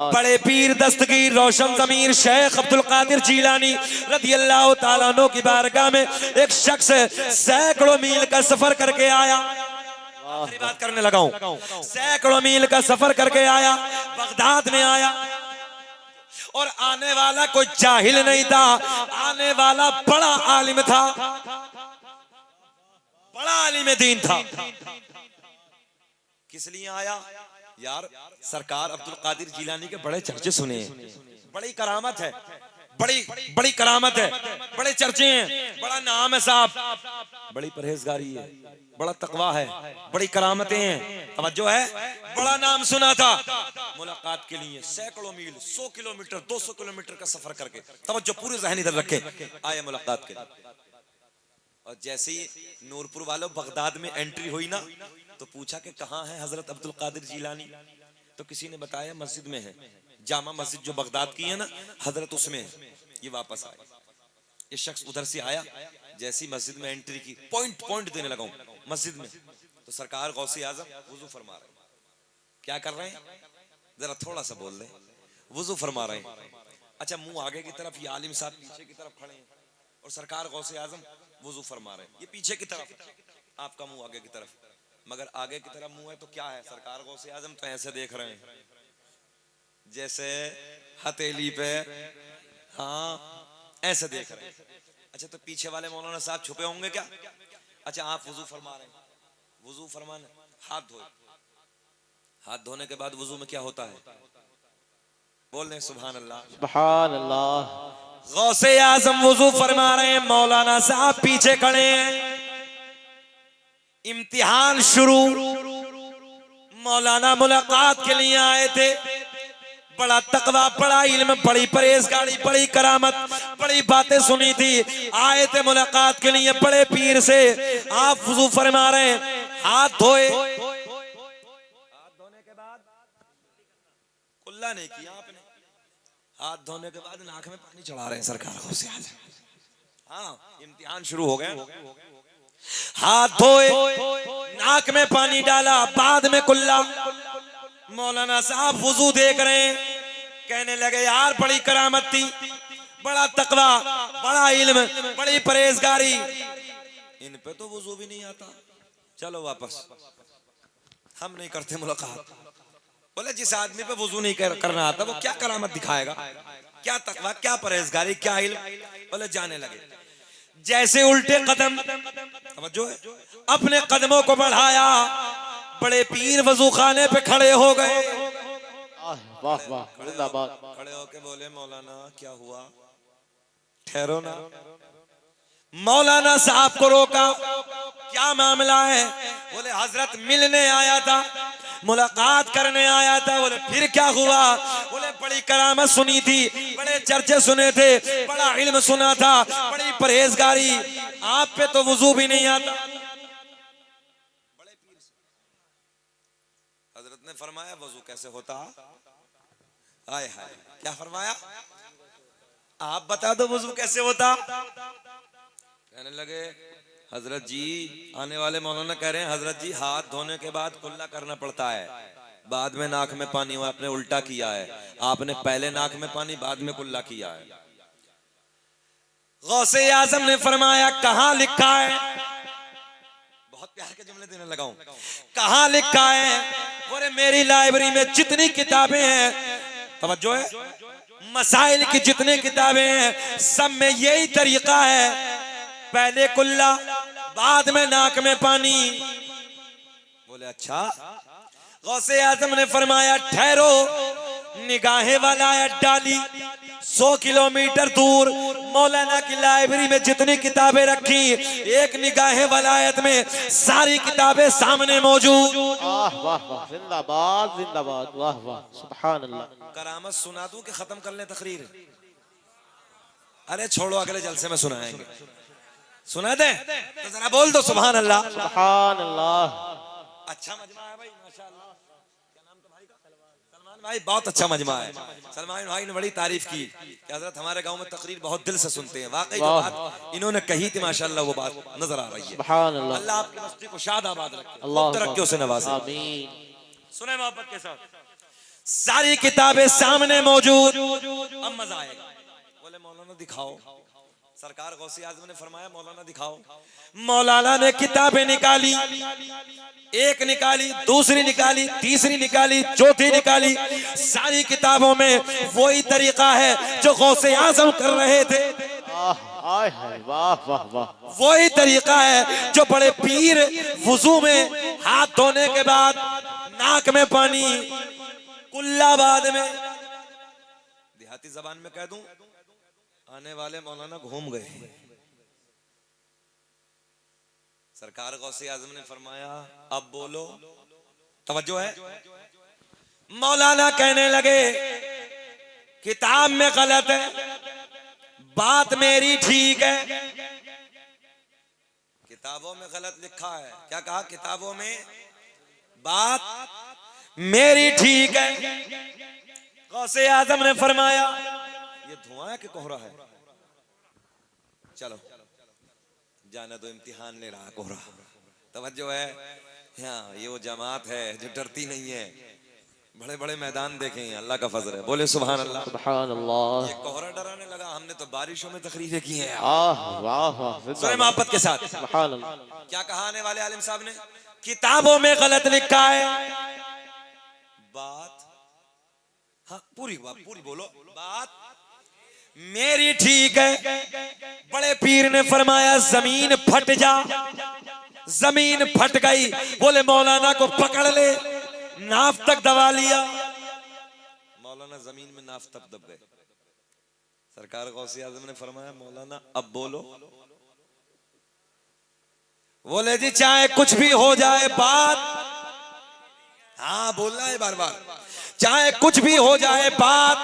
बड़े पीर दस्तगीर रोशन जमीर शेख अब्दुल कादिर जीलानी रदी अल्लाह तआला अन्हु की बारगाह में एक शख्स सैकड़ों मील का सफर करके आया। आखिरी बात करने लगा हूं। सैकड़ों मील का सफर करके आया, बगदाद में आया और आने वाला कोई जाहिल नहीं था, आने वाला बड़ा आलिम था, बड़ा आलिम दीन था। किस लिए आया यार? सरकार अब्दुल कादिर जीलानी के बड़े चर्चे सुने, बड़ी करामत है, बड़ी बड़ी करामत है, बड़े चर्चे हैं, बड़ा नाम है साहब, बड़ी परहेजगारी है, बड़ा तकवा है, बड़ी करामतें हैं, तवज्जो है, बड़ा नाम सुना था। मुलाकात के लिए सैकड़ों मील, 100 किलोमीटर 200 किलोमीटर का सफर करके, तवज्जो पूरे ज़हन इधर रखे, आए मुलाकात के लिए। और जैसे ही नूरपुर वालों बगदाद में एंट्री हुई ना, तो पूछा कि कहाँ है हजरत अब्दुल कादिर जीलानी? तो किसी ने बताया मस्जिद में है, जामा मस्जिद जो बगदाद की है ना, हजरत उसमें है। ये वापस आए, ये शख्स उधर से आया, जैसी मस्जिद में एंट्री की, पॉइंट पॉइंट देने लगा मस्जिद में, तो सरकार गौसे आजम वुजू फरमा रहे हैं। क्या कर रहे हैं? जरा थोड़ा सा बोल रहे, वुजू फरमा रहे हैं। अच्छा, मुंह आगे की तरफ, ये आलिम साहब पीछे की तरफ खड़े हैं और सरकार गौसे आजम वुजू फरमा रहे हैं। ये पीछे की तरफ, आपका मुंह आगे की तरफ, मगर आगे की तरफ मुंह है तो क्या है? सरकार गौसे आजम तो ऐसे देख रहे हैं जैसे हथेली पे, हाँ ऐसे देख रहे हैं। अच्छा, तो पीछे वाले मौलाना साहब छुपे होंगे क्या? अच्छा, आप वुजू फरमा रहे हैं, वुजू फरमाने, हाथ धोए, हाथ धोने के बाद वुजू में क्या होता है? बोल रहे सुभान अल्लाह, सुभान अल्लाह। गौसे आजम वुजू फरमा रहे हैं, मौलाना साहब पीछे खड़े हैं। इम्तिहान शुरू, मौलाना मुलाकात के लिए आए थे, बड़ा तकवा, बड़ा इल्म, बड़ी परहेजगारी, बड़ी करामत, बड़ी बातें सुनी थी, आए थे मुलाकात के लिए बड़े पीर से। आप वुजू फरमा रहे हैं, हाथ धोए, हाथ धोने के बाद कुल्ला नहीं किया आपने, हाथ धोने के बाद नाक में पानी चढ़ा रहे हैं सरकार गौसे आजम। हाँ, इम्तिहान शुरू हो गया। हाथ धोए, नाक में पानी डाला, बाद में कुल्ला। मौलाना साहब वुजू देख रहे हैं, कहने लगे यार बड़ी करामत थी, बड़ा तकवा, बड़ा इल्म, बड़ी परहेजगारी, इन पे तो वुजू भी नहीं आता, चलो वापस, हम नहीं करते मुलाकात। बोले जिस आदमी पे वुजू नहीं करना आता वो क्या करामत दिखाएगा? क्या तकवा, क्या परहेजगारी, क्या इल्म? बोले जाने लगे। जैसे उल्टे कदम, समझो, अपने कदमों को बढ़ाया, बड़े पीर वजू खाने पे खड़े हो गए। वाह वाह, खड़े होके बोले मौलाना क्या हुआ? ठहरो ना। मौलाना साहब को रोका, क्या मामला है? बोले हजरत मिलने आया था, मुलाकात करने आया था। बोले फिर क्या हुआ? बोले बड़ी करामत सुनी थी, बड़े चर्चे सुने थे, बड़ा इल्म सुना था, बड़ी परहेजगारी, आप पे तो वुजू भी नहीं आता। बड़े पीर से हजरत ने फरमाया वुजू कैसे होता? हाय हाय, क्या फरमाया? आप बता दो वुजू कैसे होता? कहने लगे हजरत जी, आने वाले मौलाना कह रहे हैं हजरत जी हाथ धोने के बाद कुल्ला करना पड़ता है, बाद में नाक में पानी, आपने उल्टा किया है, आपने पहले नाक में पानी बाद में कुल्ला किया है। गौसे आजम ने फरमाया कहां लिखा है? बहुत प्यार के जुमले देने लगा हूं, कहां लिखा है? बोले मेरी लाइब्रेरी में जितनी किताबें हैं, तवज्जो है, मसाइल की जितनी किताबें हैं, सब में यही तरीका है, पहले कुल्ला बाद में नाक में पानी। बोले अच्छा। गौसे आजम ने फरमाया ठहरो, निगाहें वाला डाली 100 किलोमीटर दूर मौलाना की लाइब्रेरी में जितनी किताबें रखी, एक निगाहें वलायत में सारी किताबें सामने मौजूद। वाह वाह, जिंदाबाद जिंदाबाद, वाह वाह, सुभान अल्लाह। करामत सुना दूं कि खत्म कर ले तकरीर? अरे छोड़ो, अगले जलसे में सुनाएंगे, सुना दे तो जरा बोल दो सुभान अल्लाह, सुभान अल्लाह। अच्छा मजमा है भाई, माशाअल्लाह। क्या नाम था भाई का? सलमान भाई, बहुत अच्छा मजमा है। सलमान भाई ने बड़ी तारीफ की कि हजरत हमारे गांव में तकरीर बहुत दिल से सुनते हैं। वाकई जो बात इन्होंने कही थी माशाअल्लाह वो बात नजर आ रही है। सुभान अल्लाह। अल्लाह आपकी मस्ती को शाद आबाद रखे, अल्लाह तरक्कियों से नवाजे, आमीन। सुने मोहब्बत के साथ। सारी किताबें सामने मौजूद। अब मजा आएगा। बोले मौलाना दिखाओ। सरकार गौसे आजम ने फरमाया मौलाना दिखाओ। मौलाना ने किताबें निकाली, एक निकाली, दूसरी निकाली, तीसरी निकाली, चौथी निकाली। सारी किताबों में वही तरीका है जो गौसे आजम कर रहे थे। वाह वाह वाह। वही तरीका है जो बड़े पीर वुजू में हाथ धोने के बाद नाक में पानी, कुल्ला बाद में, देहाती जबान में कह दूं, आने वाले मौलाना घूम गए। सरकार गौसे आजम ने फरमाया अब बोलो, तवज्जो है। मौलाना कहने लगे किताब में गलत है, बात मेरी ठीक है। किताबों में गलत लिखा है। क्या कहा? किताबों में बात मेरी ठीक है। गौसे आजम ने फरमाया ये धुआं है कि कोहरा है? चलो जाने दो, इम्तिहान ले रहा कोहरा। तवज्जो है। हाँ, ये वो जमात है जो डरती नहीं है। बड़े बड़े मैदान देखे हैं, अल्लाह का फजल है। बोले सुभान अल्लाह। सुभान अल्लाह। ये कोहरा डराने लगा, हमने तो बारिशों में तकरीरें की हैं। वाह वाह। सूरह मोहब्बत के साथ। सुभान अल्लाह। क्या कहा आने वाले आलिम साहब ने? किताबों में गलत लिखा है, बात हाँ पूरी बात पूरी बोलो, बात मेरी ठीक है। बड़े पीर ने फरमाया जमीन फट जा। जमीन फट गई। बोले मौलाना को पकड़ ले। नाफ तक दबा लिया। मौलाना जमीन में नाफ तक दब गए। सरकार गौसे आजम ने फरमाया मौलाना अब बोलो। बोले जी चाहे कुछ भी हो जाए, बात हाँ बोलना है बार बार, चाहे कुछ भी हो जाए बात।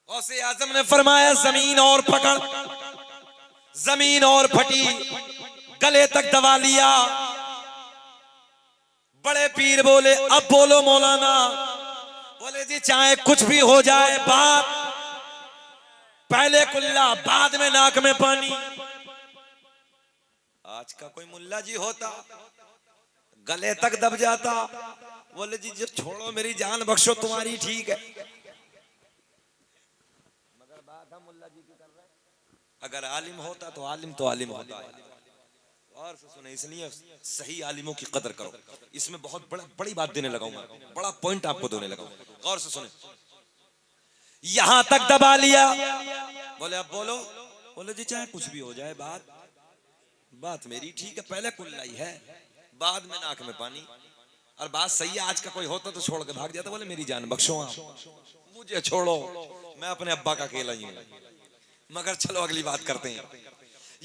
गौसे आजम ने फरमाया जमीन और पकड़। जमीन और फटी, गले तक दबा लिया। बड़े पीर बोले अब बोलो मौलाना। बोले जी चाहे कुछ भी हो जाए बात, पहले कुल्ला बाद में नाक में पानी। आज का कोई मुल्ला जी होता गले तक दब जाता। बोले जी जब छोड़ो मेरी जान बख्शो, तुम्हारी ठीक है। मगर बात हम मुल्ला जी की कर रहे हैं। अगर आलिम होता तो आलिम होता है। और सुने, इसलिए सही आलिमों की कदर करो। इसमें बहुत बड़ी बात देने लगा हूं, बड़ा पॉइंट आपको देने लगा हूं, गौर से सुने। यहां तक दबा लिया। बोले अब बोलो। बोले जी चाहे कुछ भी हो जाए बात मेरी ठीक है। पहले कुल्लाई है, बाद में नाक में पानी। और बात सही है। आज का कोई होता तो छोड़ के भाग जाता। बोले मेरी जान बख्शो, आप मुझे छोड़ो, मैं अपने अब्बा का अकेला ही हूं। मगर चलो अगली बात करते हैं।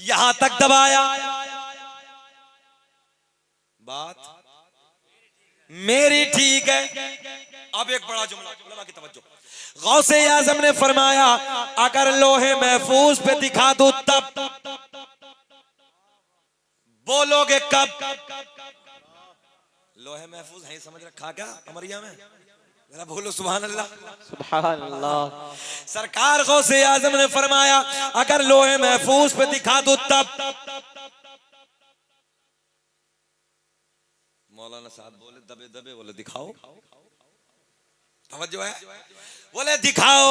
यहां तक दबाया, बात मेरी ठीक है। अब एक बड़ा जुमला, उलमा की तवज्जो। गौसे आजम ने फरमाया अगर लोहे महफूज पे दिखा दो तब बोलोगे कब? लोहे महफूज है समझ रखा क्या अमरिया में? जरा बोलो सुभान अल्लाह। सुभान अल्लाह। सरकार गौसे आजम ने फरमाया अगर लोहे महफूज पे दिखा दो तब। मौलाना साहब बोले दबे दबे, बोले दिखाओ। तवज्जो है। बोले दिखाओ।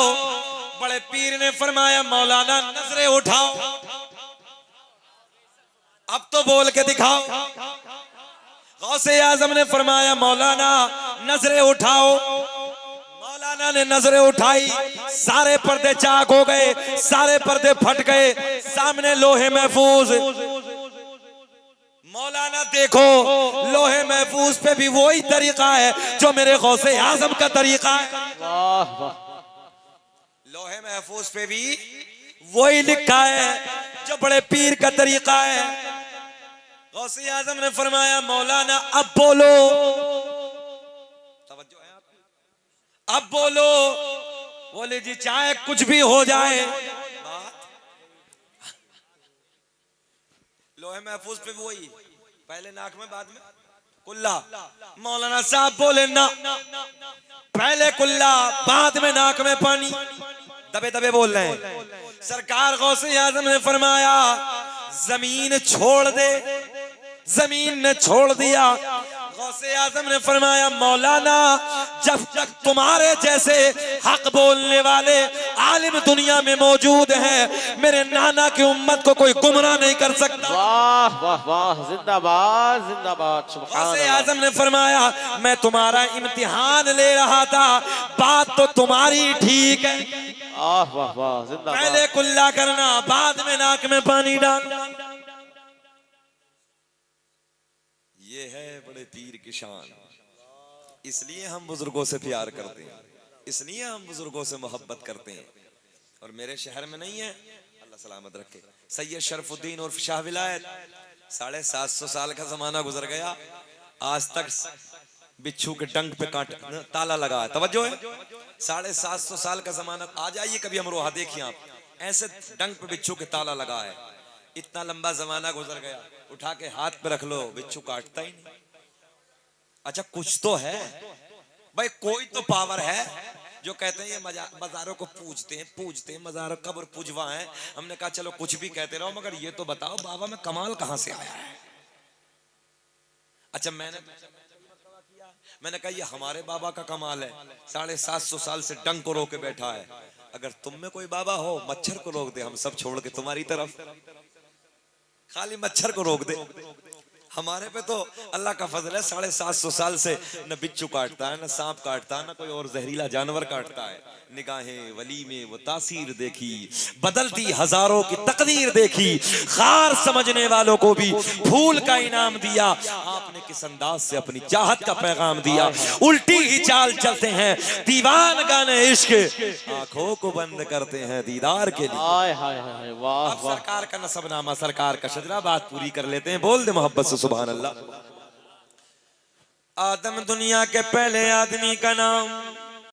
बड़े पीर ने फरमाया मौलाना नजरें उठाओ। अब तो बोल के दिखाओ। गौसे आजम ने फरमाया मौलाना नजरें उठाओ। मौलाना ने नजरें उठाई। सारे पर्दे चाक हो गए, सारे पर्दे फट गए। सामने लोहे महफूज। मौलाना देखो लोहे महफूज पे भी वही तरीका है जो मेरे गौसे आजम का तरीका है। वाह वाह। लोहे महफूज पे भी वही लिखा है जो बड़े पीर का तरीका है। गौसे आजम ने फरमाया मौलाना अब बोलो। तवज्जो है आपकी? अब बोलो। बोले जी चाहे कुछ भी हो जाए बात। लोहे महफूज पे वही, पहले नाक में बाद में कुल्ला। मौलाना साहब बोले ना, पहले कुल्ला बाद में नाक में पानी। दबे दबे बोल रहे हैं। सरकार गौसे आजम ने फरमाया जमीन छोड़ दे। जमीन ने छोड़ दिया। गौसे आजम ने फरमाया मौलाना जब तक तुम्हारे जैसे हक बोलने वाले आलिम दुनिया में मौजूद हैं, मेरे नाना की उम्मत को कोई गुमराह नहीं कर सकता। वाह वाह वाह, जिंदाबाद जिंदाबाद, सुभान गौसे अल्लाह। आजम ने फरमाया मैं तुम्हारा इम्तिहान ले रहा था, बात तो तुम्हारी ठीक है, वाह वाह वाह, जिंदाबाद। पहले कुल्ला करना, बाद में नाक में पानी डालना। ये है बड़े पीर की शान। इसलिए हम बुजुर्गों से प्यार करते हैं, इसलिए हम बुजुर्गों से मोहब्बत करते हैं। और मेरे शहर में नहीं है, अल्लाह सलामत रखे, सैयद शरफुद्दीन और शाह विलायत, 750 साल का जमाना गुजर गया, आज तक बिच्छू के डंक पे कांट ताला लगा है। तवज्जो है, 750 साल का जमाना। आ जाइए कभी अमरोहा, देखिए आप, ऐसे डंक पे बिच्छू के ताला लगा है। इतना लंबा जमाना गुजर गया, उठा के हाथ पे रख लो, बिच्छू काटता ही नहीं। अच्छा कुछ तो है भाई, कोई तो पावर है जो कहते हैं ये मजारों को पूजते हैं मजारों कब्र पूजवा है। हमने कहा चलो कुछ भी कहते रहो, मगर ये तो बताओ बाबा में कमाल कहां से आया है। अच्छा मैंने कहा ये हमारे बाबा का कमाल है, 750 साल से डंक को रोके बैठा है। अगर तुम में कोई बाबा हो, मच्छर को रोक दे, हम सब छोड़ के तुम्हारी तरफ, खाली मच्छर को रोक दे। हमारे पे तो अल्लाह का फजल है, 750 साल से न बिच्छू काटता है, न सांप काटता है, न कोई और जहरीला जानवर काटता है। निगाहें वली में वो तासीर देखी, बदलती हजारों की तकदीर देखी, खार समझने वालों को भी फूल का इनाम दिया। आपने किस अंदाज से अपनी चाहत का पैगाम दिया। उल्टी ही चाल चलते हैं दीवान गाने इश्क, आंखों को बंद करते हैं दीदार के लिए। हाय हाय हाय, वाह अब वाह। सरकार का नसबनामा, सरकार का शजरा, बात पूरी कर लेते हैं। बोल दे मोहब्बत से सुभान अल्लाह। आदम दुनिया के पहले आदमी का नाम,